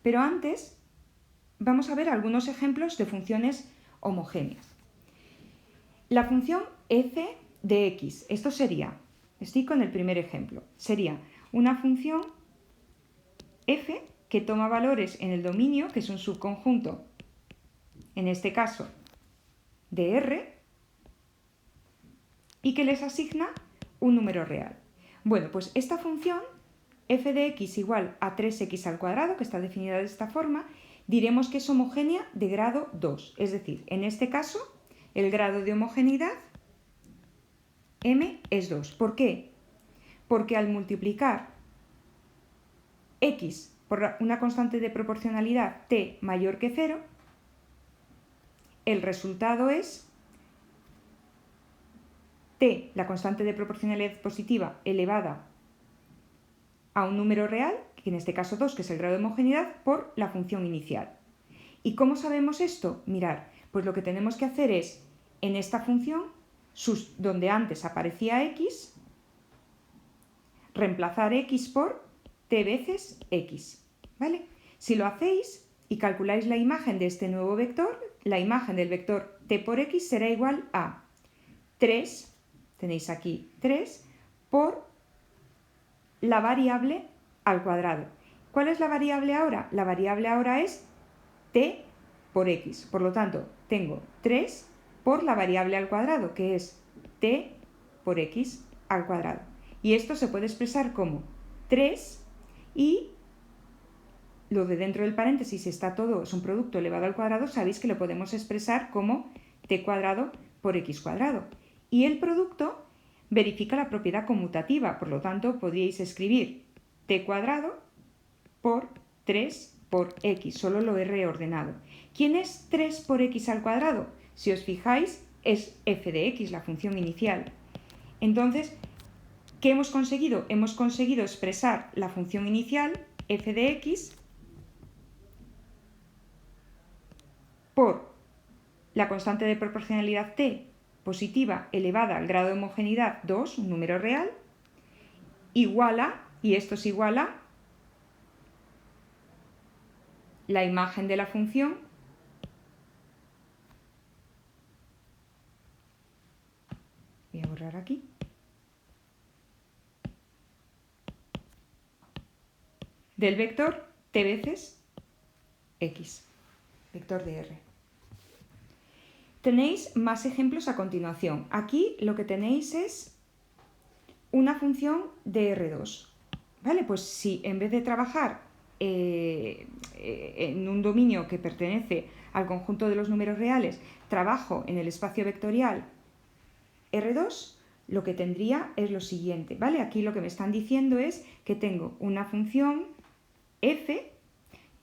Pero antes vamos a ver algunos ejemplos de funciones homogéneas. La función f de x, esto sería, estoy con el primer ejemplo, sería una función f que toma valores en el dominio, que es un subconjunto, en este caso, de R, y que les asigna un número real. Bueno, pues esta función, f de x igual a 3x al cuadrado, que está definida de esta forma, diremos que es homogénea de grado 2. Es decir, en este caso, el grado de homogeneidad m es 2. ¿Por qué? Porque al multiplicar x por una constante de proporcionalidad t mayor que 0, el resultado es t, la constante de proporcionalidad positiva, elevada a un número real, que en este caso 2, que es el grado de homogeneidad, por la función inicial. ¿Y cómo sabemos esto? Mirad, pues lo que tenemos que hacer es, en esta función, donde antes aparecía x, reemplazar x por t veces x, ¿vale? Si lo hacéis y calculáis la imagen de este nuevo vector, la imagen del vector t por x será igual a 3, tenéis aquí 3, por la variable al cuadrado. ¿Cuál es la variable ahora? La variable ahora es t por x. Por lo tanto, tengo 3 por la variable al cuadrado, que es t por x al cuadrado. Y esto se puede expresar como 3 y lo de dentro del paréntesis está todo, es un producto elevado al cuadrado, sabéis que lo podemos expresar como t cuadrado por x cuadrado. Y el producto verifica la propiedad conmutativa, por lo tanto podríais escribir t cuadrado por 3 por x, solo lo he reordenado. ¿Quién es 3 por x al cuadrado? Si os fijáis, es f de x, la función inicial. Entonces, ¿qué hemos conseguido? Hemos conseguido expresar la función inicial, f de x, por la constante de proporcionalidad t positiva elevada al grado de homogeneidad 2, un número real, igual a, y esto es igual a, la imagen de la función voy a borrar aquí, del vector t veces x, vector de R. Tenéis más ejemplos a continuación. Aquí lo que tenéis es una función de R2. ¿Vale? Pues si en vez de trabajar en un dominio que pertenece al conjunto de los números reales, trabajo en el espacio vectorial R2, lo que tendría es lo siguiente, ¿vale? Aquí lo que me están diciendo es que tengo una función f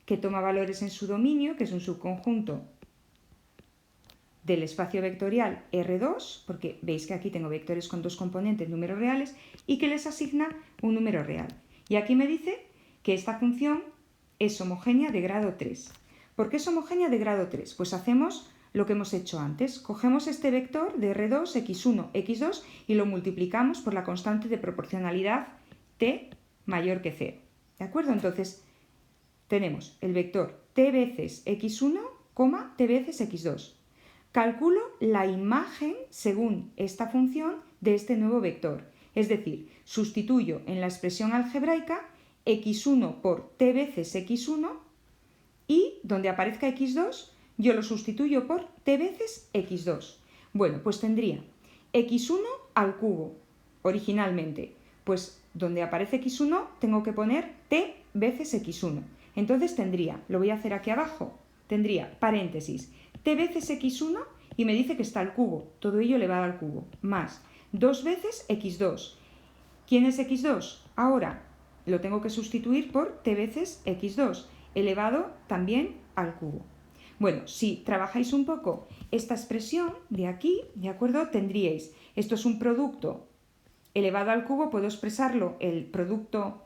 que toma valores en su dominio, que es un subconjunto del espacio vectorial R2, porque veis que aquí tengo vectores con dos componentes, números reales, y que les asigna un número real. Y aquí me dice que esta función es homogénea de grado 3. ¿Por qué es homogénea de grado 3? Pues hacemos lo que hemos hecho antes. Cogemos este vector de R2, x1, x2 y lo multiplicamos por la constante de proporcionalidad t mayor que 0. ¿De acuerdo? Entonces tenemos el vector t veces x1, t veces x2. Calculo la imagen según esta función de este nuevo vector. Es decir, sustituyo en la expresión algebraica x1 por t veces x1 y donde aparezca x2 yo lo sustituyo por t veces x2. Bueno, pues tendría x1 al cubo originalmente. Pues donde aparece x1 tengo que poner t veces x1. Entonces tendría, lo voy a hacer aquí abajo, tendría paréntesis t veces x1 y me dice que está al cubo, todo ello elevado al cubo, más 2 veces x2. ¿Quién es x2? Ahora lo tengo que sustituir por t veces x2, elevado también al cubo. Bueno, si trabajáis un poco esta expresión de aquí, ¿de acuerdo? Tendríais, esto es un producto elevado al cubo, puedo expresarlo, el producto,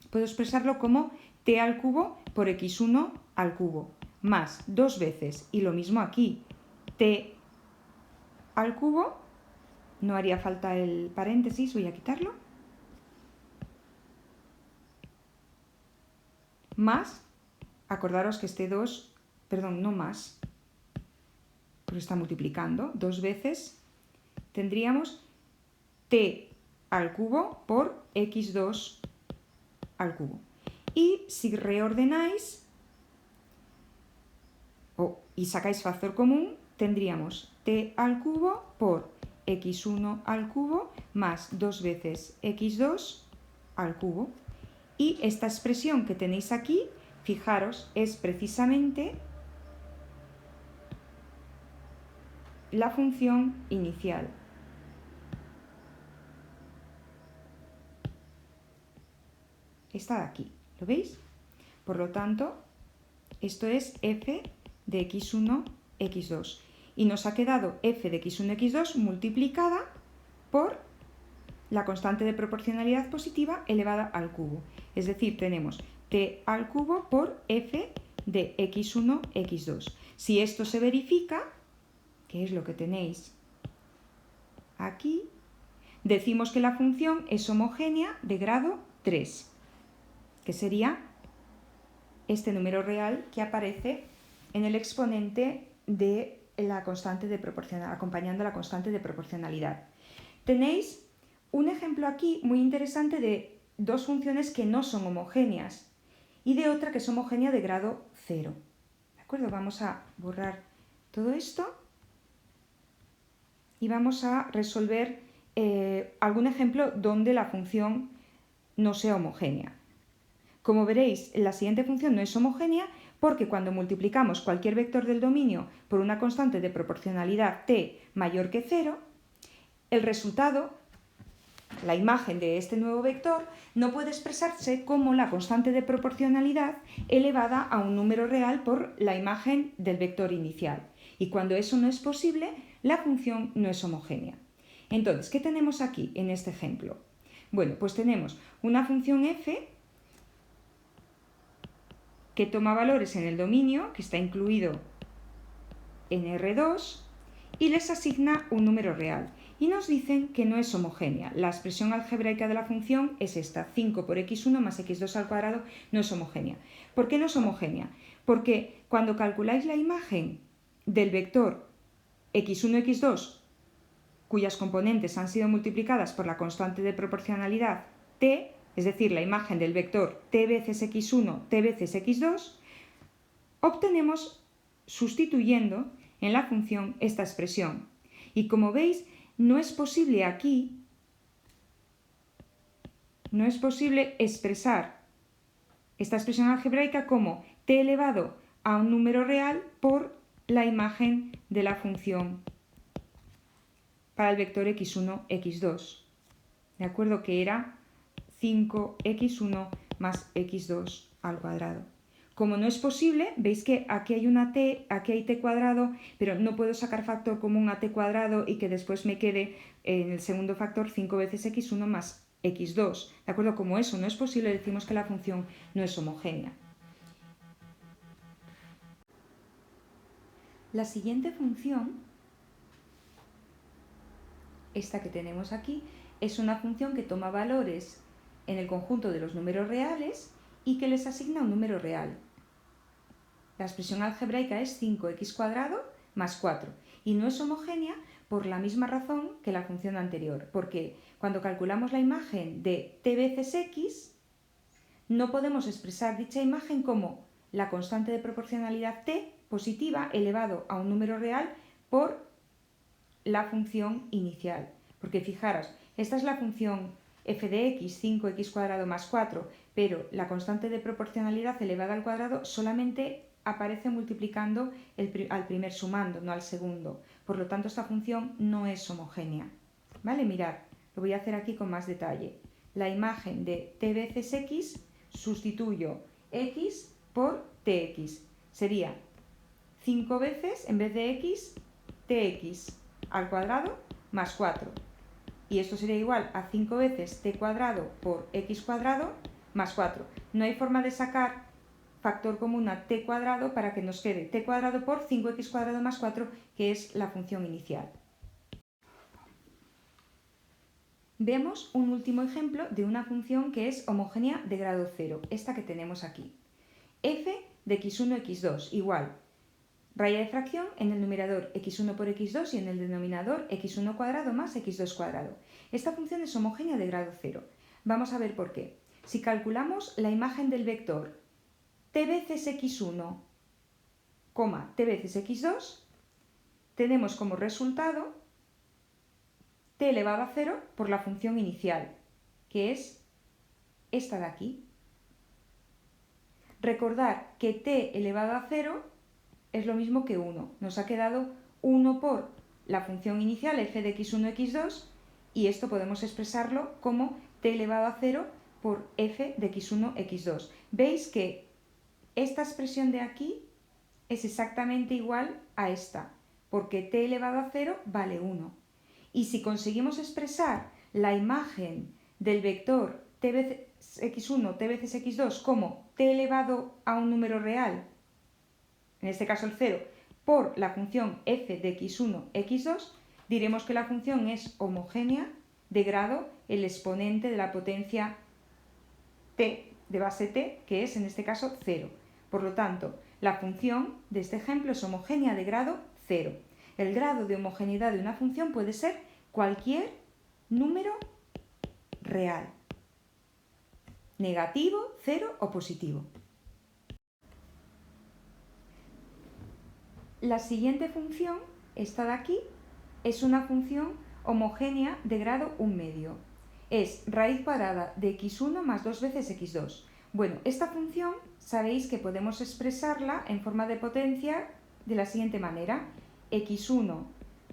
puedo expresarlo como t al cubo por x1 al cubo, más 2 veces, y lo mismo aquí, t al cubo, no haría falta el paréntesis, voy a quitarlo, más acordaros que este 2, perdón, no más, porque está multiplicando, 2 veces, tendríamos t al cubo por x2 al cubo. Y si reordenáis y sacáis factor común, tendríamos t al cubo por x1 al cubo más 2 veces x2 al cubo. Y esta expresión que tenéis aquí, fijaros, es precisamente la función inicial. Esta de aquí, ¿lo veis? Por lo tanto, esto es f de x1, x2. Y nos ha quedado f de x1, x2 multiplicada por la constante de proporcionalidad positiva elevada al cubo. Es decir, tenemos t al cubo por f de x1, x2. Si esto se verifica, que es lo que tenéis aquí, decimos que la función es homogénea de grado 3, que sería este número real que aparece en el exponente de la constante de proporcionalidad, acompañando la constante de proporcionalidad. Tenéis un ejemplo aquí muy interesante de dos funciones que no son homogéneas y de otra que es homogénea de grado 0. ¿De acuerdo? Vamos a borrar todo esto y vamos a resolver algún ejemplo donde la función no sea homogénea. Como veréis, la siguiente función no es homogénea porque cuando multiplicamos cualquier vector del dominio por una constante de proporcionalidad t mayor que 0, el resultado, la imagen de este nuevo vector, no puede expresarse como la constante de proporcionalidad elevada a un número real por la imagen del vector inicial. Y cuando eso no es posible, la función no es homogénea. Entonces, ¿qué tenemos aquí en este ejemplo? Bueno, pues tenemos una función f que toma valores en el dominio, que está incluido en R2, y les asigna un número real. Y nos dicen que no es homogénea. La expresión algebraica de la función es esta, 5 por x1 más x2 al cuadrado no es homogénea. ¿Por qué no es homogénea? Porque cuando calculáis la imagen del vector x1, x2, cuyas componentes han sido multiplicadas por la constante de proporcionalidad t, es decir, la imagen del vector t veces x1, t veces x2, obtenemos sustituyendo en la función esta expresión. Y como veis, no es posible aquí, no es posible expresar esta expresión algebraica como t elevado a un número real por la imagen de la función para el vector x1, x2. ¿De acuerdo? Que era 5x1 más x2 al cuadrado. Como no es posible, veis que aquí hay una t, aquí hay t cuadrado, pero no puedo sacar factor común a t cuadrado y que después me quede en el segundo factor 5 veces x1 más x2. ¿De acuerdo? Como eso no es posible, decimos que la función no es homogénea. La siguiente función, esta que tenemos aquí, es una función que toma valores en el conjunto de los números reales y que les asigna un número real. La expresión algebraica es 5x² más 4 y no es homogénea por la misma razón que la función anterior, porque cuando calculamos la imagen de t veces x, no podemos expresar dicha imagen como la constante de proporcionalidad t positiva elevado a un número real por la función inicial. Porque fijaros, esta es la función f de x, 5x² más 4, pero la constante de proporcionalidad elevada al cuadrado solamente aparece multiplicando al primer sumando, no al segundo. Por lo tanto, esta función no es homogénea. ¿Vale? Mirad, lo voy a hacer aquí con más detalle. La imagen de t veces x, sustituyo x por tx. Sería 5 veces, en vez de x, tx al cuadrado más 4. Y esto sería igual a 5 veces t cuadrado por x cuadrado más 4. No hay forma de sacar factor común a t cuadrado para que nos quede t cuadrado por 5x² más 4, que es la función inicial. Vemos un último ejemplo de una función que es homogénea de grado 0, esta que tenemos aquí. F de x1, x2, igual. Raya de fracción en el numerador x1 por x2 y en el denominador x1 cuadrado más x2 cuadrado. Esta función es homogénea de grado 0. Vamos a ver por qué. Si calculamos la imagen del vector t veces x1, t veces x2, tenemos como resultado t elevado a 0 por la función inicial, que es esta de aquí. Recordar que t elevado a 0 es lo mismo que 1. Nos ha quedado 1 por la función inicial f de x1, x2, y esto podemos expresarlo como t elevado a 0 por f de x1, x2. Veis que esta expresión de aquí es exactamente igual a esta, porque t elevado a 0 vale 1. Y si conseguimos expresar la imagen del vector t veces x1, t veces x2 como t elevado a un número real, en este caso el 0, por la función f de x1, x2, diremos que la función es homogénea de grado el exponente de la potencia t de base t, que es en este caso 0. Por lo tanto, la función de este ejemplo es homogénea de grado 0. El grado de homogeneidad de una función puede ser cualquier número real, negativo, 0 o positivo. La siguiente función, esta de aquí, es una función homogénea de grado 1 medio. Es raíz cuadrada de x1 más 2 veces x2. Bueno, esta función sabéis que podemos expresarla en forma de potencia de la siguiente manera. x1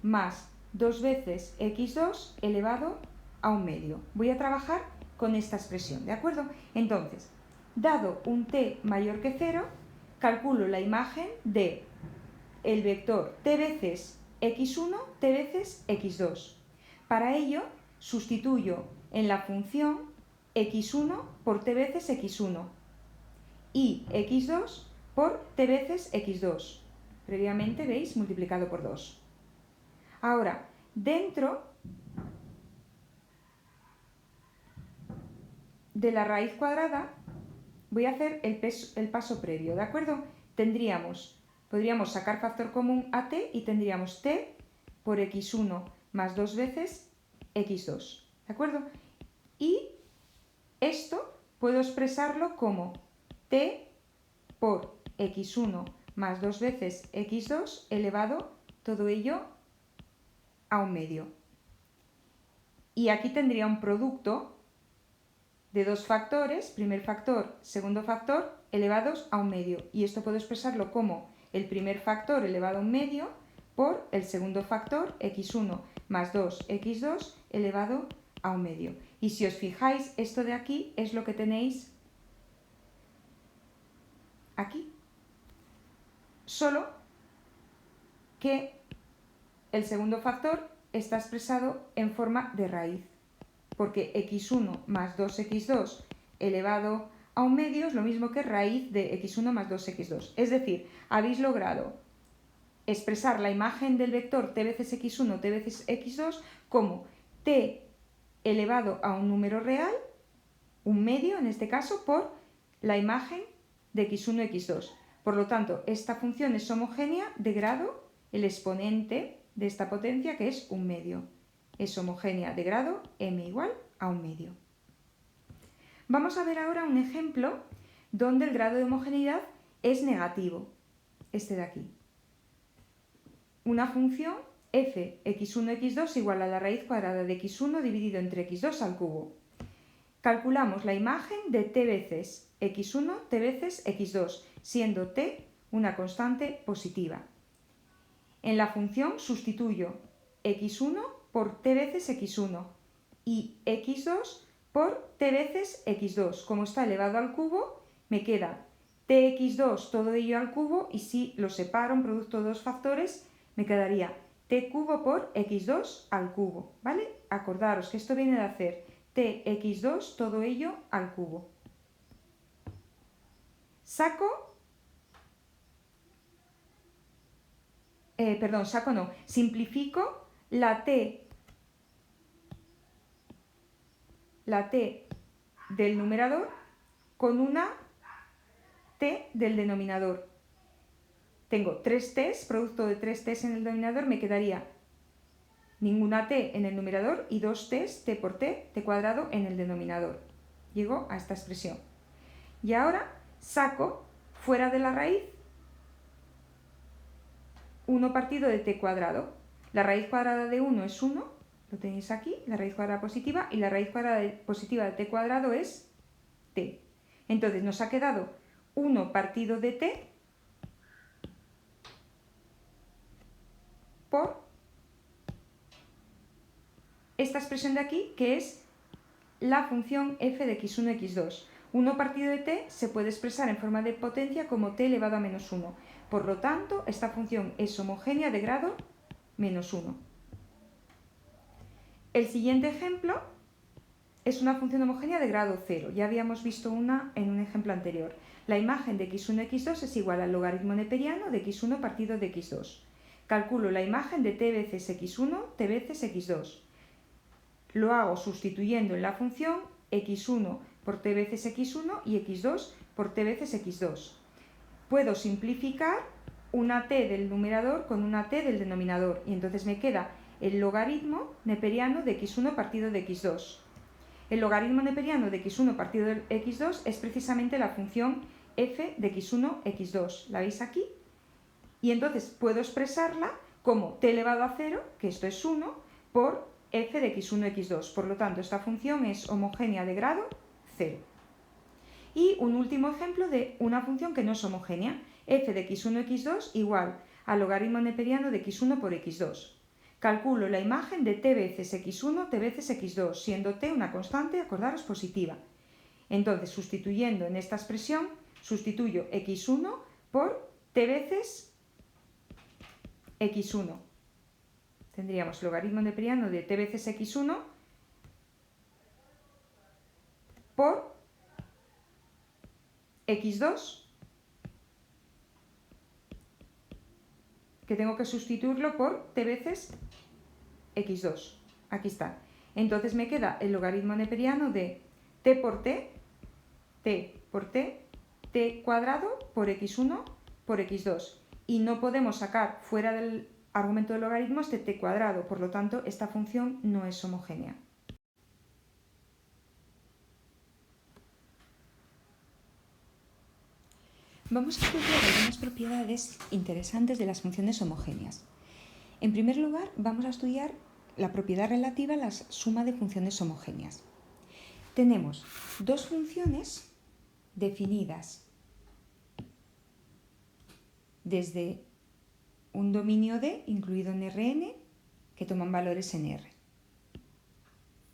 más 2 veces x2 elevado a 1 medio. Voy a trabajar con esta expresión, ¿de acuerdo? Entonces, dado un t mayor que 0, calculo la imagen de el vector t veces x1, t veces x2. Para ello, sustituyo en la función x1 por t veces x1 y x2 por t veces x2. Previamente, veis, multiplicado por 2. Ahora, dentro de la raíz cuadrada, voy a hacer el paso previo, ¿de acuerdo? Podríamos sacar factor común a t y tendríamos t por x1 más 2 veces x2, ¿de acuerdo? Y esto puedo expresarlo como t por x1 más 2 veces x2 elevado todo ello a 1 medio. Y aquí tendría un producto de dos factores, primer factor, segundo factor, elevados a 1 medio. Y esto puedo expresarlo como el primer factor elevado a 1 medio por el segundo factor, x1 más 2, x2 elevado a 1 medio. Y si os fijáis, esto de aquí es lo que tenéis aquí. Solo que el segundo factor está expresado en forma de raíz, porque x1 más 2x2 elevado a 1 medio es lo mismo que raíz de x1 más 2x2. Es decir, habéis logrado expresar la imagen del vector t veces x1, t veces x2 como t elevado a un número real, 1 medio en este caso, por la imagen de x1, x2. Por lo tanto, esta función es homogénea de grado el exponente de esta potencia, que es 1 medio. Es homogénea de grado m igual a 1 medio. Vamos a ver ahora un ejemplo donde el grado de homogeneidad es negativo, este de aquí. Una función f x1, x2 igual a la raíz cuadrada de x1 dividido entre x2 al cubo. Calculamos la imagen de t veces x1, t veces x2, siendo t una constante positiva. En la función sustituyo x1 por t veces x1 y x2 por t veces x2. Como está elevado al cubo, me queda tx2 todo ello al cubo, y si lo separo en producto de dos factores, me quedaría t cubo por x2 al cubo, ¿vale? Acordaros que esto viene de hacer tx2 todo ello al cubo. Simplifico la t del numerador con una t del denominador. Tengo 3 t's, producto de 3 t's en el denominador, me quedaría ninguna t en el numerador y 2 t's, t por t cuadrado en el denominador. Llego a esta expresión. Y ahora saco fuera de la raíz 1 partido de t cuadrado. La raíz cuadrada de 1 es 1, lo tenéis aquí, la raíz cuadrada positiva, y la raíz cuadrada positiva de t cuadrado es t. Entonces nos ha quedado 1 partido de t por esta expresión de aquí, que es la función f de x1, x2. 1 partido de t se puede expresar en forma de potencia como t elevado a menos 1. Por lo tanto, esta función es homogénea de grado menos 1. El siguiente ejemplo es una función homogénea de grado 0. Ya habíamos visto una en un ejemplo anterior. La imagen de x1, x2 es igual al logaritmo neperiano de x1 partido de x2. Calculo la imagen de t veces x1, t veces x2. Lo hago sustituyendo en la función x1 por t veces x1 y x2 por t veces x2. Puedo simplificar una t del numerador con una t del denominador y entonces me queda el logaritmo neperiano de x1 partido de x2. El logaritmo neperiano de x1 partido de x2 es precisamente la función f de x1, x2. ¿La veis aquí? Y entonces puedo expresarla como t elevado a 0, que esto es 1, por f de x1, x2. Por lo tanto, esta función es homogénea de grado 0. Y un último ejemplo de una función que no es homogénea, f de x1, x2 igual al logaritmo neperiano de x1 por x2. Calculo la imagen de t veces x1, t veces x2, siendo t una constante, acordaros, positiva. Entonces, sustituyendo en esta expresión, sustituyo x1 por t veces x1. Tendríamos logaritmo neperiano de t veces x1 por x2, que tengo que sustituirlo por t veces x2. Aquí está. Entonces me queda el logaritmo neperiano de t por t por t cuadrado por x1 por x2. Y no podemos sacar fuera del argumento del logaritmo este t cuadrado, por lo tanto esta función no es homogénea. Vamos a estudiar algunas propiedades interesantes de las funciones homogéneas. En primer lugar, vamos a estudiar la propiedad relativa a la suma de funciones homogéneas. Tenemos dos funciones definidas desde un dominio D, incluido en Rn, que toman valores en R.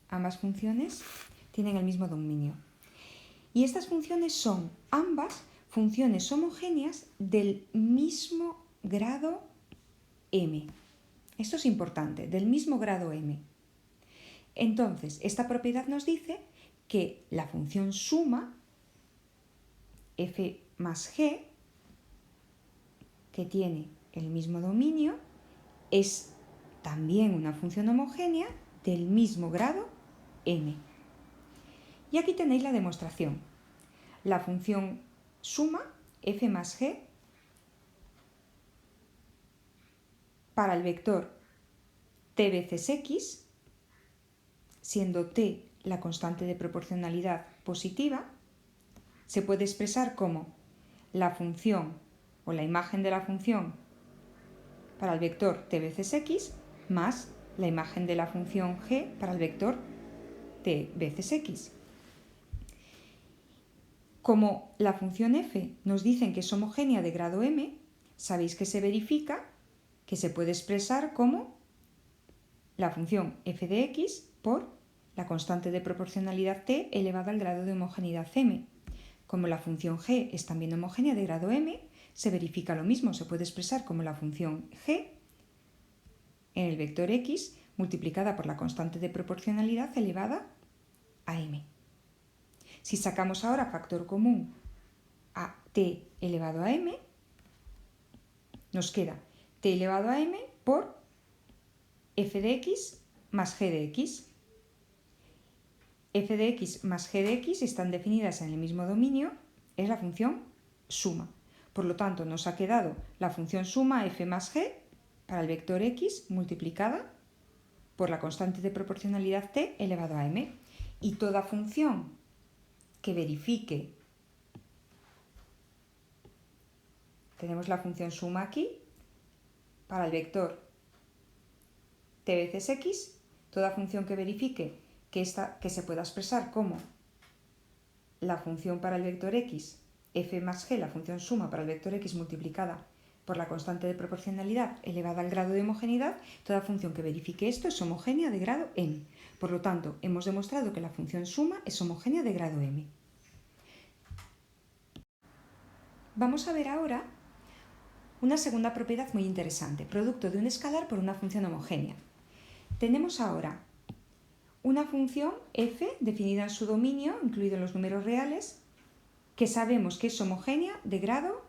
Ambas funciones tienen el mismo dominio. Y estas funciones son ambas funciones homogéneas del mismo grado m. Esto es importante, del mismo grado m. Entonces, esta propiedad nos dice que la función suma, f más g, que tiene el mismo dominio, es también una función homogénea del mismo grado m. Y aquí tenéis la demostración. La función suma, f más g, para el vector t veces x, siendo t la constante de proporcionalidad positiva, se puede expresar como la función o la imagen de la función para el vector t veces x más la imagen de la función g para el vector t veces x. Como la función f nos dicen que es homogénea de grado m, sabéis que se verifica que se puede expresar como la función f de x por la constante de proporcionalidad t elevada al grado de homogeneidad m. Como la función g es también homogénea de grado m, se verifica lo mismo, se puede expresar como la función g en el vector x multiplicada por la constante de proporcionalidad elevada a m. Si sacamos ahora factor común a t elevado a m, nos queda t elevado a m por f de x más g de x. f de x más g de x están definidas en el mismo dominio, es la función suma. Por lo tanto, nos ha quedado la función suma f más g para el vector x multiplicada por la constante de proporcionalidad t elevado a m. Y toda función que verifique, tenemos la función suma aquí, para el vector t veces x, toda función que verifique que se pueda expresar como la función para el vector x, f más g, la función suma para el vector x multiplicada por la constante de proporcionalidad elevada al grado de homogeneidad, toda función que verifique esto es homogénea de grado m. Por lo tanto, hemos demostrado que la función suma es homogénea de grado m. Vamos a ver ahora una segunda propiedad muy interesante, producto de un escalar por una función homogénea. Tenemos ahora una función f definida en su dominio, incluido en los números reales, que sabemos que es homogénea de grado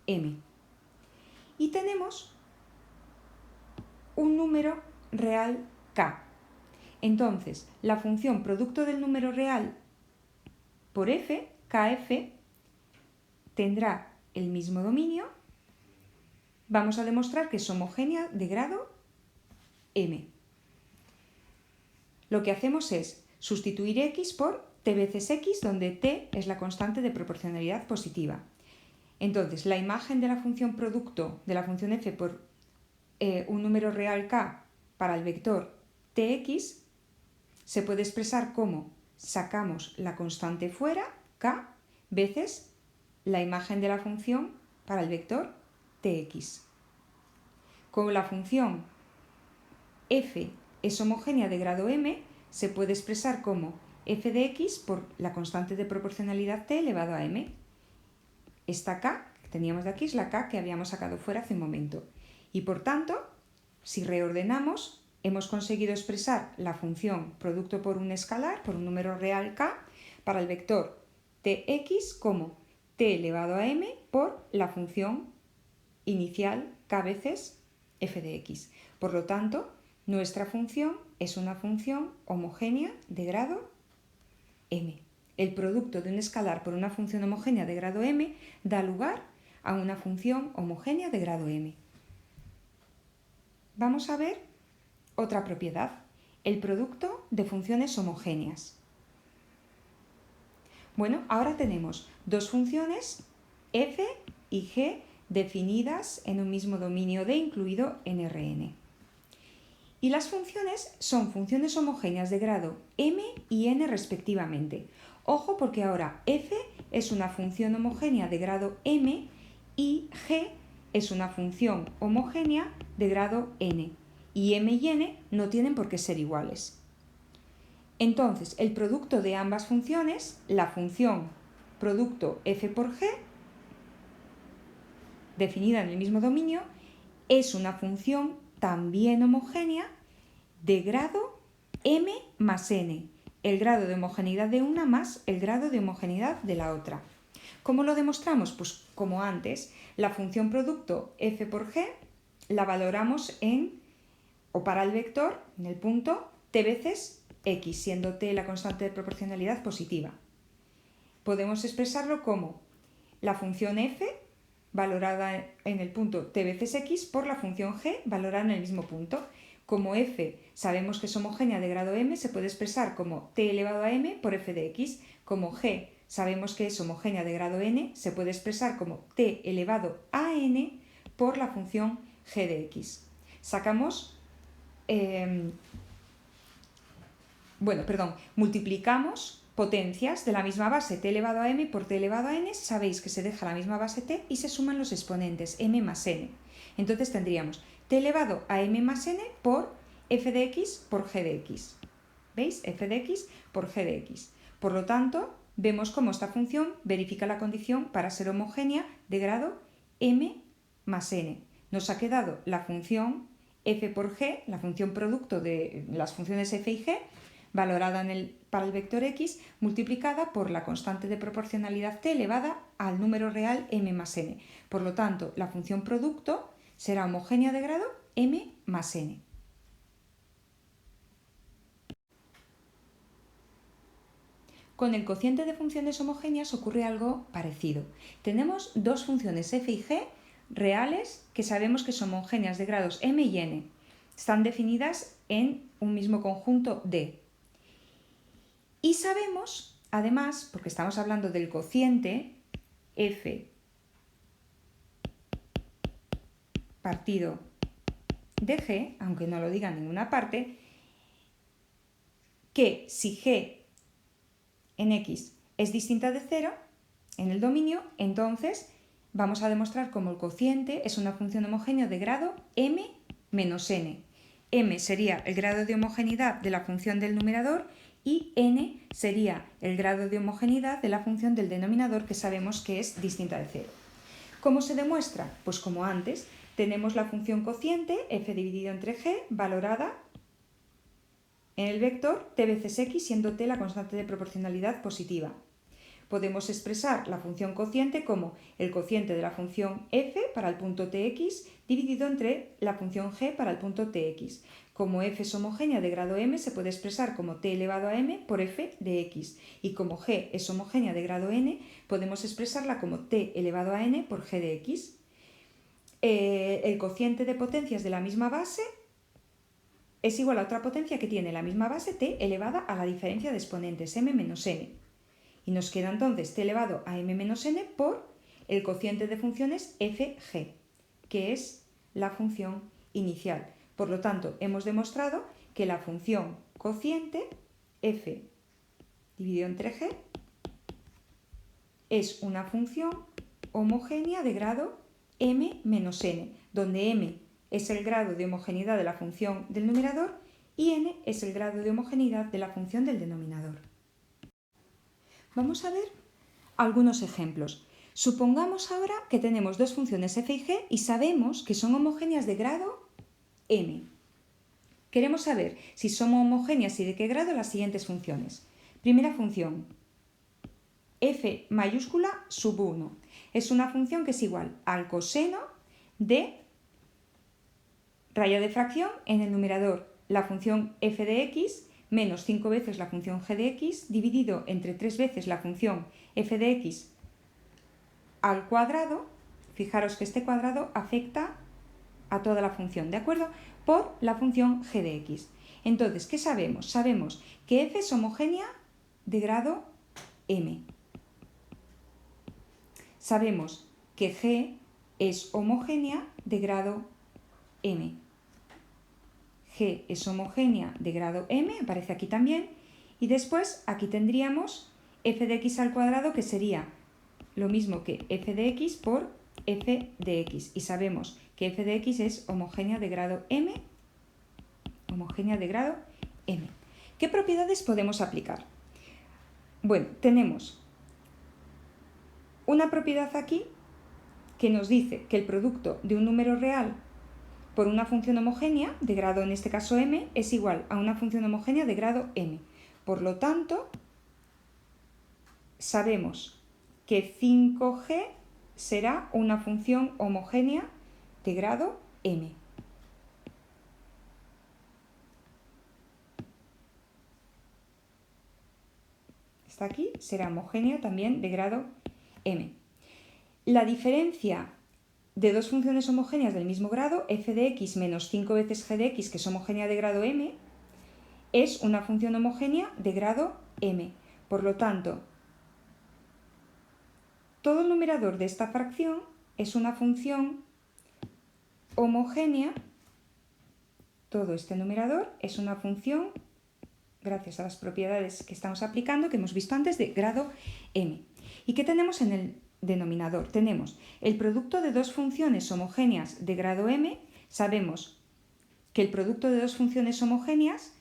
m. Y tenemos un número real k. Entonces, la función producto del número real por f, kf, tendrá el mismo dominio. Vamos a demostrar que es homogénea de grado m. Lo que hacemos es sustituir x por t veces x, donde t es la constante de proporcionalidad positiva. Entonces, la imagen de la función producto de la función f por un número real k para el vector tx se puede expresar como sacamos la constante fuera, k, veces la imagen de la función para el vector tx. Como la función f es homogénea de grado m, se puede expresar como f de x por la constante de proporcionalidad t elevado a m. Esta k que teníamos de aquí es la k que habíamos sacado fuera hace un momento. Y por tanto, si reordenamos, hemos conseguido expresar la función producto por un escalar, por un número real k, para el vector tx como t elevado a m por la función inicial k veces f de x. Por lo tanto, nuestra función es una función homogénea de grado m. El producto de un escalar por una función homogénea de grado m da lugar a una función homogénea de grado m. Vamos a ver otra propiedad, el producto de funciones homogéneas. Bueno, ahora tenemos dos funciones f y g definidas en un mismo dominio D incluido en Rn. Y las funciones son funciones homogéneas de grado m y n respectivamente. Ojo porque ahora f es una función homogénea de grado m y g es una función homogénea de grado n. Y m y n no tienen por qué ser iguales. Entonces, el producto de ambas funciones, la función producto f por g, definida en el mismo dominio, es una función también homogénea de grado m más n, el grado de homogeneidad de una más el grado de homogeneidad de la otra. ¿Cómo lo demostramos? Pues como antes, la función producto f por g la valoramos para el vector, en el punto t veces x, siendo t la constante de proporcionalidad positiva. Podemos expresarlo como la función f valorada en el punto t veces x por la función g valorada en el mismo punto. Como f sabemos que es homogénea de grado m, se puede expresar como t elevado a m por f de x. Como g sabemos que es homogénea de grado n, se puede expresar como t elevado a n por la función g de x. Multiplicamos potencias de la misma base t elevado a m por t elevado a n, sabéis que se deja la misma base t y se suman los exponentes m más n. Entonces tendríamos t elevado a m más n por f de x por g de x. ¿Veis? f de x por g de x. Por lo tanto, vemos cómo esta función verifica la condición para ser homogénea de grado m más n. Nos ha quedado la función f por g, la función producto de las funciones f y g, valorada para el vector x, multiplicada por la constante de proporcionalidad t elevada al número real m más n. Por lo tanto, la función producto será homogénea de grado m más n. Con el cociente de funciones homogéneas ocurre algo parecido. Tenemos dos funciones f y g reales que sabemos que son homogéneas de grados m y n. Están definidas en un mismo conjunto D. Y sabemos, además, porque estamos hablando del cociente f partido de g, aunque no lo diga en ninguna parte, que si g en x es distinta de 0 en el dominio, entonces vamos a demostrar cómo el cociente es una función homogénea de grado m menos n. M sería el grado de homogeneidad de la función del numerador y n sería el grado de homogeneidad de la función del denominador, que sabemos que es distinta de 0. ¿Cómo se demuestra? Pues como antes, tenemos la función cociente f dividido entre g valorada en el vector t veces x, siendo t la constante de proporcionalidad positiva. Podemos expresar la función cociente como el cociente de la función f para el punto tx dividido entre la función g para el punto tx. Como f es homogénea de grado m, se puede expresar como t elevado a m por f de x. Y como g es homogénea de grado n, podemos expresarla como t elevado a n por g de x. El cociente de potencias de la misma base es igual a otra potencia que tiene la misma base t elevada a la diferencia de exponentes m menos n. Y nos queda entonces t elevado a m menos n por el cociente de funciones fg, que es la función inicial. Por lo tanto, hemos demostrado que la función cociente f dividido entre g es una función homogénea de grado m menos n, donde m es el grado de homogeneidad de la función del numerador y n es el grado de homogeneidad de la función del denominador. Vamos a ver algunos ejemplos. Supongamos ahora que tenemos dos funciones f y g y sabemos que son homogéneas de grado m. Queremos saber si son homogéneas y de qué grado las siguientes funciones. Primera función, f mayúscula sub 1. Es una función que es igual al coseno de raya de fracción en el numerador, la función f de x menos 5 veces la función g de x dividido entre 3 veces la función f de x al cuadrado. Fijaros que este cuadrado afecta a toda la función, ¿de acuerdo? Por la función g de x. Entonces, ¿qué sabemos? Sabemos que f es homogénea de grado m. Sabemos que g es homogénea de grado m. G es homogénea de grado m, aparece aquí también, y después aquí tendríamos f de x al cuadrado, que sería lo mismo que f de x por f de x, y sabemos que f de x es homogénea de grado m, ¿Qué propiedades podemos aplicar? Bueno, tenemos una propiedad aquí que nos dice que el producto de un número real por una función homogénea de grado, en este caso m, es igual a una función homogénea de grado m. Por lo tanto, sabemos que 5g será una función homogénea de grado m. Esta aquí será homogénea también de grado m. La diferencia de dos funciones homogéneas del mismo grado, f de x menos 5 veces g de x, que es homogénea de grado m, es una función homogénea de grado m. Por lo tanto, todo el numerador de esta fracción es una función homogénea, todo este numerador es una función, gracias a las propiedades que estamos aplicando, que hemos visto antes, de grado m. ¿Y qué tenemos en el denominador? Tenemos el producto de dos funciones homogéneas de grado m. Sabemos que el producto de dos funciones homogéneas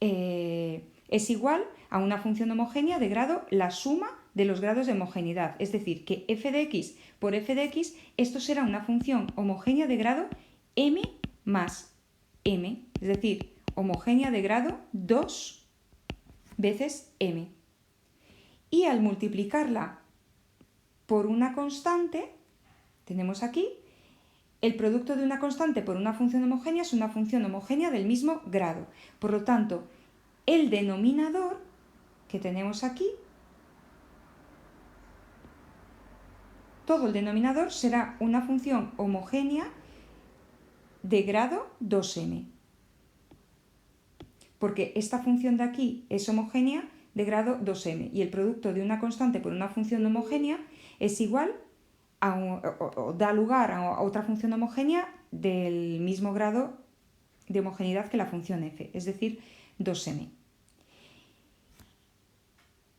es igual a una función homogénea de grado la suma de los grados de homogeneidad. Es decir, que f de x por f de x, esto será una función homogénea de grado m más m. Es decir, homogénea de grado 2 veces m. Y al multiplicarla por una constante, tenemos aquí, el producto de una constante por una función homogénea es una función homogénea del mismo grado. Por lo tanto, el denominador que tenemos aquí todo el denominador será una función homogénea de grado 2m. Porque esta función de aquí es homogénea de grado 2m y el producto de una constante por una función homogénea es igual o da lugar a otra función homogénea del mismo grado de homogeneidad que la función f, es decir, 2m.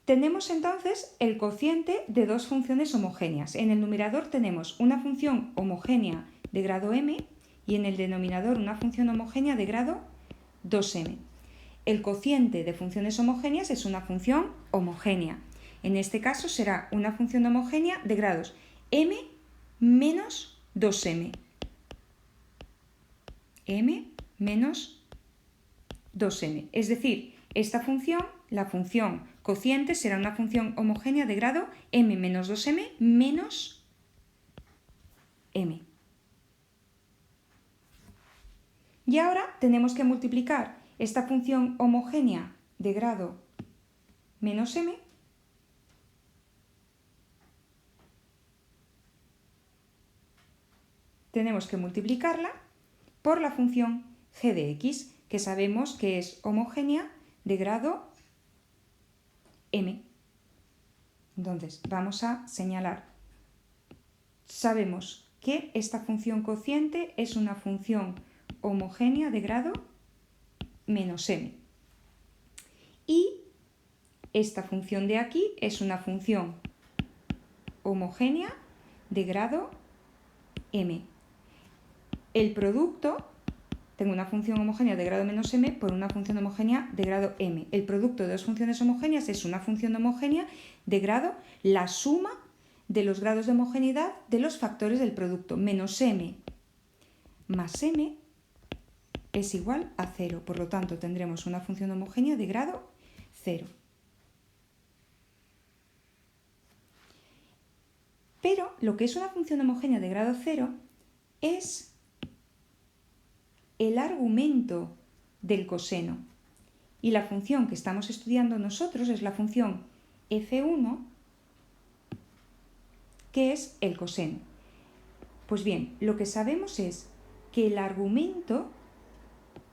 Tenemos entonces el cociente de dos funciones homogéneas. En el numerador tenemos una función homogénea de grado m y en el denominador una función homogénea de grado 2m. El cociente de funciones homogéneas es una función homogénea. En este caso será una función homogénea de grados m menos 2m. m menos 2m. Es decir, esta función, la función cociente, será una función homogénea de grado m menos 2m menos m. Y ahora tenemos que multiplicar esta función homogénea de grado menos m tenemos que multiplicarla por la función g de x, que sabemos que es homogénea de grado m. Entonces, vamos a señalar. Sabemos que esta función cociente es una función homogénea de grado menos m. Y esta función de aquí es una función homogénea de grado m. El producto, tengo una función homogénea de grado menos m por una función homogénea de grado m. El producto de dos funciones homogéneas es una función homogénea de grado, la suma de los grados de homogeneidad de los factores del producto. Menos m más m es igual a 0. Por lo tanto, tendremos una función homogénea de grado 0. Pero lo que es una función homogénea de grado 0 es el argumento del coseno. Y la función que estamos estudiando nosotros es la función f1, que es el coseno. Pues bien, lo que sabemos es que el argumento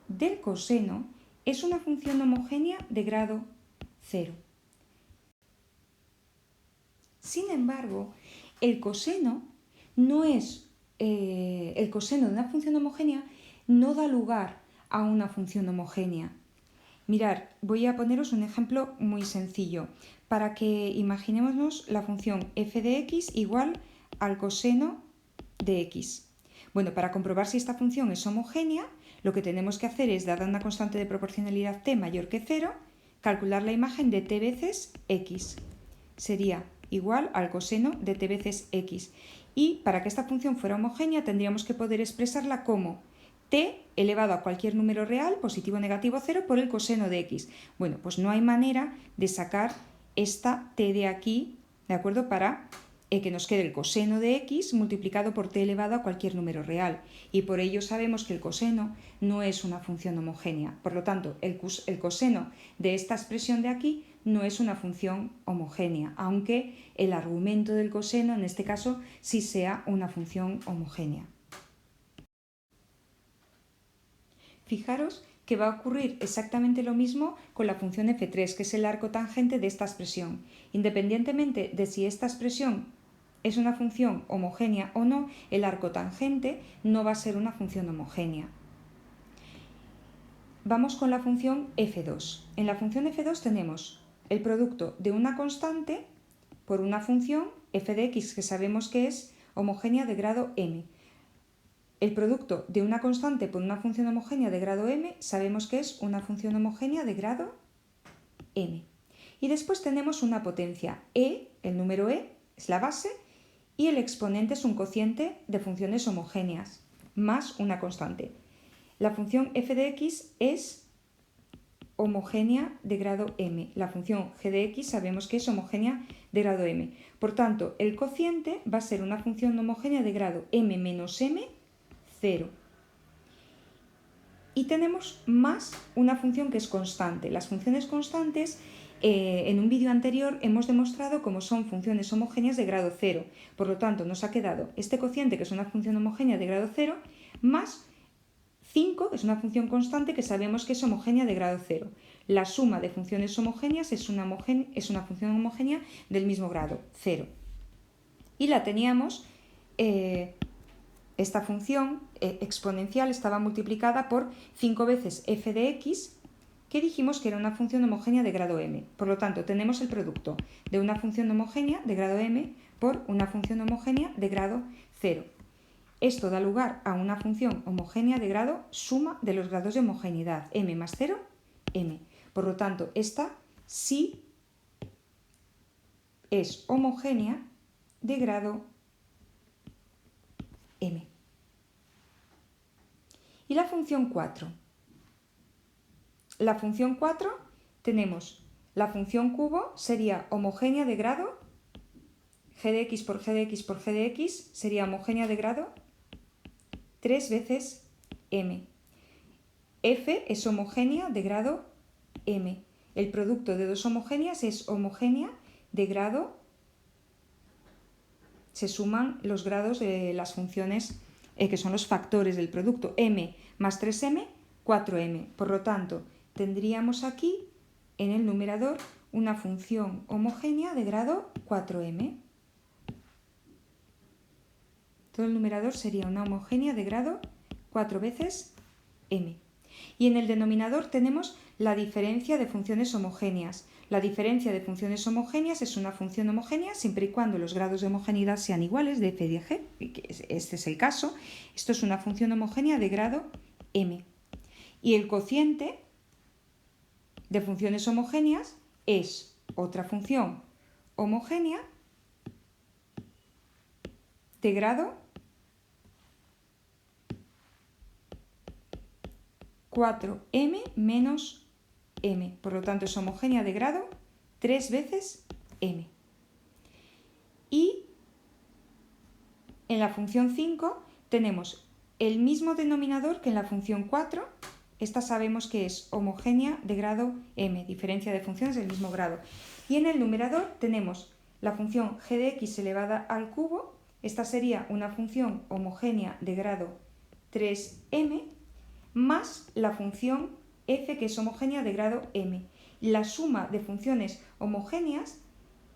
del coseno es una función homogénea de grado 0. Sin embargo, el coseno no es el coseno de una función homogénea no da lugar a una función homogénea. Mirad, voy a poneros un ejemplo muy sencillo para que imaginémonos la función f de x igual al coseno de x. Bueno, para comprobar si esta función es homogénea, lo que tenemos que hacer es, dada una constante de proporcionalidad t mayor que 0, calcular la imagen de t veces x. Sería igual al coseno de t veces x. Y para que esta función fuera homogénea tendríamos que poder expresarla como t elevado a cualquier número real, positivo o negativo 0, por el coseno de x. Bueno, pues no hay manera de sacar esta t de aquí, ¿de acuerdo? Para que nos quede el coseno de x multiplicado por t elevado a cualquier número real. Y por ello sabemos que el coseno no es una función homogénea. Por lo tanto, el coseno de esta expresión de aquí no es una función homogénea, aunque el argumento del coseno, en este caso, sí sea una función homogénea. Fijaros que va a ocurrir exactamente lo mismo con la función f3, que es el arco tangente de esta expresión. Independientemente de si esta expresión es una función homogénea o no, el arco tangente no va a ser una función homogénea. Vamos con la función f2. En la función f2 tenemos el producto de una constante por una función f de x, que sabemos que es homogénea de grado m. El producto de una constante por una función homogénea de grado m sabemos que es una función homogénea de grado m. Y después tenemos una potencia e, el número e es la base, y el exponente es un cociente de funciones homogéneas, más una constante. La función f de x es homogénea de grado m. La función g de x sabemos que es homogénea de grado m. Por tanto, el cociente va a ser una función homogénea de grado m menos m, 0. y tenemos más una función que es constante. Las funciones constantes, en un vídeo anterior hemos demostrado cómo son funciones homogéneas de grado 0. Por lo tanto, nos ha quedado este cociente, que es una función homogénea de grado 0, más 5, que es una función constante que sabemos que es homogénea de grado 0. La suma de funciones homogéneas es una función homogénea del mismo grado, 0. Y la teníamos, esta función exponencial estaba multiplicada por 5 veces f de x, que dijimos que era una función homogénea de grado m. Por lo tanto, tenemos el producto de una función homogénea de grado m por una función homogénea de grado 0. Esto da lugar a una función homogénea de grado suma de los grados de homogeneidad, m más 0, m. Por lo tanto, esta sí es homogénea de grado m. Y la función 4. La función 4 tenemos la función cubo, sería homogénea de grado, g de x por g de x por g de x sería homogénea de grado 3 veces m. F es homogénea de grado m. El producto de dos homogéneas es homogénea de grado, se suman los grados de las funciones que son los factores del producto, m más 3m, 4m. Por lo tanto, tendríamos aquí en el numerador una función homogénea de grado 4m. Todo el numerador sería una homogénea de grado 4 veces m. Y en el denominador tenemos la diferencia de funciones homogéneas. La diferencia de funciones homogéneas es una función homogénea siempre y cuando los grados de homogeneidad sean iguales de f de g. Este es el caso. Esto es una función homogénea de grado m. Y el cociente de funciones homogéneas es otra función homogénea de grado 4m menos m. Por lo tanto, es homogénea de grado 3 veces m. Y en la función 5 tenemos el mismo denominador que en la función 4. Esta sabemos que es homogénea de grado m, diferencia de funciones del mismo grado. Y en el numerador tenemos la función g de x elevada al cubo. Esta sería una función homogénea de grado 3m, más la función f, que es homogénea de grado m. La suma de funciones homogéneas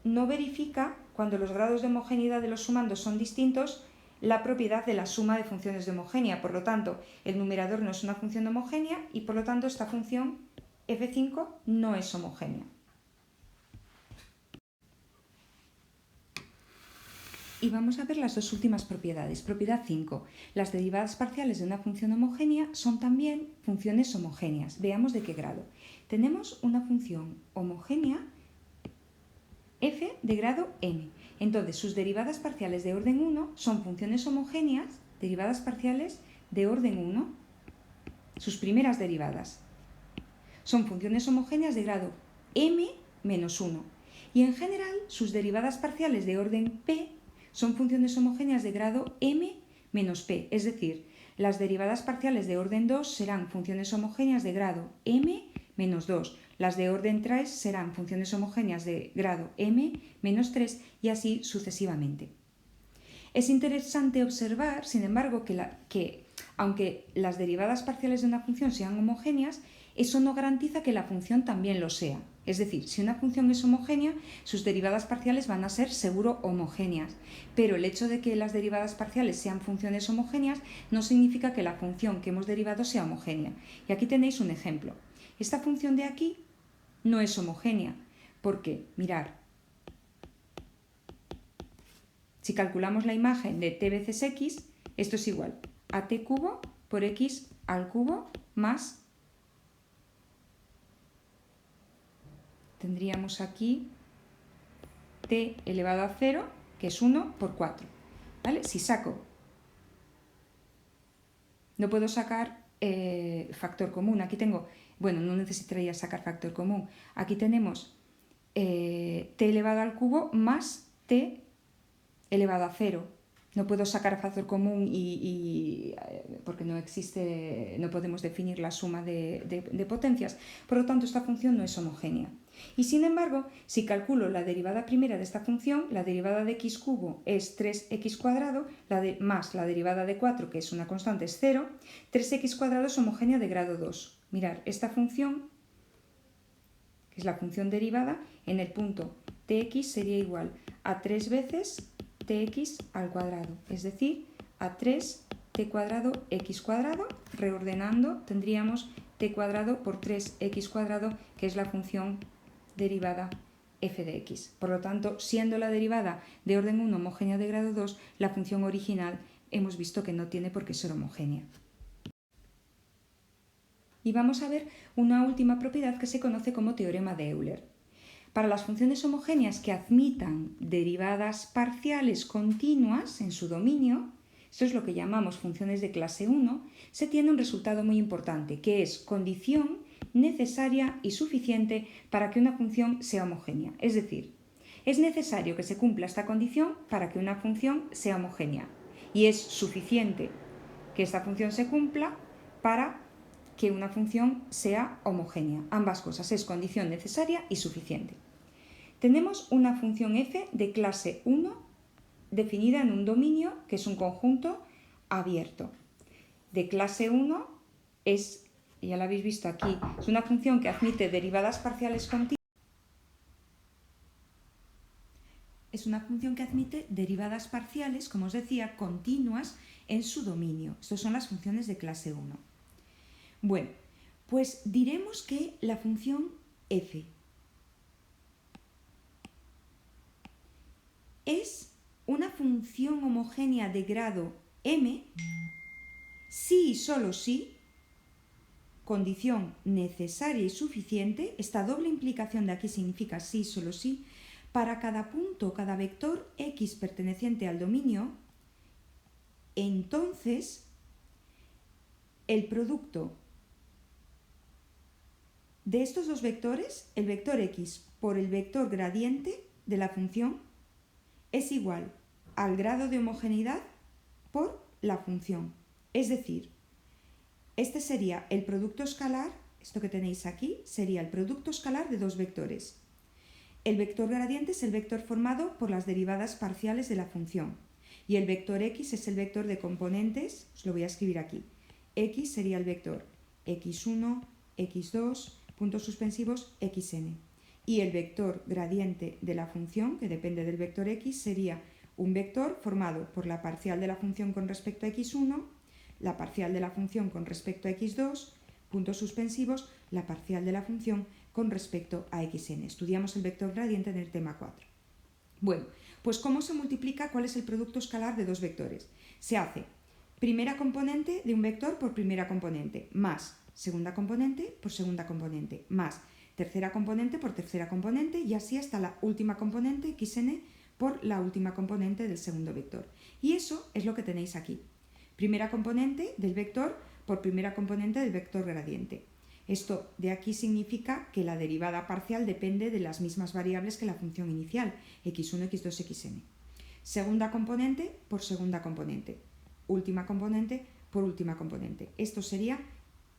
no verifica, cuando los grados de homogeneidad de los sumandos son distintos, la propiedad de la suma de funciones de homogénea. Por lo tanto, el numerador no es una función homogénea y por lo tanto esta función f5 no es homogénea. Y vamos a ver las dos últimas propiedades. Propiedad 5. Las derivadas parciales de una función homogénea son también funciones homogéneas. Veamos de qué grado. Tenemos una función homogénea f de grado m. Entonces, sus derivadas parciales de orden 1 son funciones homogéneas, derivadas parciales de orden 1. Sus primeras derivadas son funciones homogéneas de grado m menos 1. Y en general, sus derivadas parciales de orden p son funciones homogéneas de grado m menos p. Es decir, las derivadas parciales de orden 2 serán funciones homogéneas de grado m menos 2. Las de orden 3 serán funciones homogéneas de grado m menos 3 y así sucesivamente. Es interesante observar, sin embargo, que aunque las derivadas parciales de una función sean homogéneas, eso no garantiza que la función también lo sea. Es decir, si una función es homogénea, sus derivadas parciales van a ser seguro homogéneas. Pero el hecho de que las derivadas parciales sean funciones homogéneas no significa que la función que hemos derivado sea homogénea. Y aquí tenéis un ejemplo. Esta función de aquí no es homogénea. ¿Por qué? Mirad. Si calculamos la imagen de t veces x, esto es igual a t cubo por x al cubo más, tendríamos aquí t elevado a 0, que es 1 por 4. ¿Vale? Si saco, no puedo sacar factor común. Aquí tengo, bueno, no necesitaría sacar factor común. Aquí tenemos t elevado al cubo más t elevado a 0. No puedo sacar factor común porque no existe, no podemos definir la suma de potencias. Por lo tanto, esta función no es homogénea. Y sin embargo, si calculo la derivada primera de esta función, la derivada de x cubo es 3x cuadrado, más la derivada de 4, que es una constante, es 0, 3x cuadrado es homogénea de grado 2. Mirad, esta función, que es la función derivada, en el punto tx sería igual a 3 veces tx al cuadrado, es decir, a 3t cuadrado x cuadrado. Reordenando, tendríamos t cuadrado por 3x cuadrado, que es la función derivada f de x. Por lo tanto, siendo la derivada de orden 1 homogénea de grado 2, la función original hemos visto que no tiene por qué ser homogénea. Y vamos a ver una última propiedad que se conoce como teorema de Euler. Para las funciones homogéneas que admitan derivadas parciales continuas en su dominio, esto es lo que llamamos funciones de clase 1, se tiene un resultado muy importante, que es condición necesaria y suficiente para que una función sea homogénea. Es decir, es necesario que se cumpla esta condición para que una función sea homogénea. Y es suficiente que esta función se cumpla para que una función sea homogénea. Ambas cosas, es condición necesaria y suficiente. Tenemos una función f de clase 1 definida en un dominio que es un conjunto abierto. De clase 1 es, ya lo habéis visto aquí, es una función que admite derivadas parciales continuas. Es una función que admite derivadas parciales, como os decía, continuas en su dominio. Estas son las funciones de clase 1. Bueno, pues diremos que la función f es una función homogénea de grado m si y solo si, condición necesaria y suficiente, esta doble implicación de aquí significa sí y solo si, para cada punto, cada vector x perteneciente al dominio, entonces el producto de estos dos vectores, el vector x por el vector gradiente de la función, es igual al grado de homogeneidad por la función. Es decir, este sería el producto escalar, esto que tenéis aquí, sería el producto escalar de dos vectores. El vector gradiente es el vector formado por las derivadas parciales de la función. Y el vector x es el vector de componentes, os lo voy a escribir aquí. X sería el vector x1, x2, puntos suspensivos, xn. Y el vector gradiente de la función, que depende del vector x, sería un vector formado por la parcial de la función con respecto a x1, la parcial de la función con respecto a x2, puntos suspensivos, la parcial de la función con respecto a xn. Estudiamos el vector gradiente en el tema 4. Bueno, pues ¿cómo se multiplica? ¿Cuál es el producto escalar de dos vectores? Se hace primera componente de un vector por primera componente, más segunda componente por segunda componente, más tercera componente por tercera componente, y así hasta la última componente, xn, por la última componente del segundo vector. Y eso es lo que tenéis aquí. Primera componente del vector por primera componente del vector gradiente. Esto de aquí significa que la derivada parcial depende de las mismas variables que la función inicial, x1, x2, xn. Segunda componente por segunda componente. Última componente por última componente. Esto sería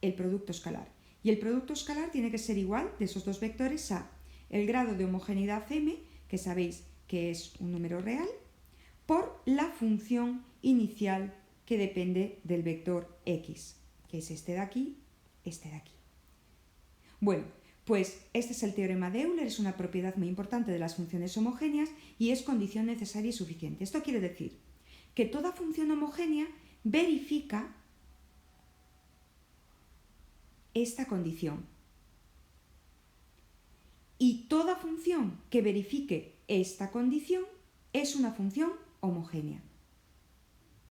el producto escalar. Y el producto escalar tiene que ser igual de esos dos vectores a el grado de homogeneidad m, que sabéis que es un número real, por la función inicial que depende del vector x, que es este de aquí, este de aquí. Bueno, pues este es el teorema de Euler, es una propiedad muy importante de las funciones homogéneas y es condición necesaria y suficiente. Esto quiere decir que toda función homogénea verifica esta condición. Y toda función que verifique esta condición es una función homogénea.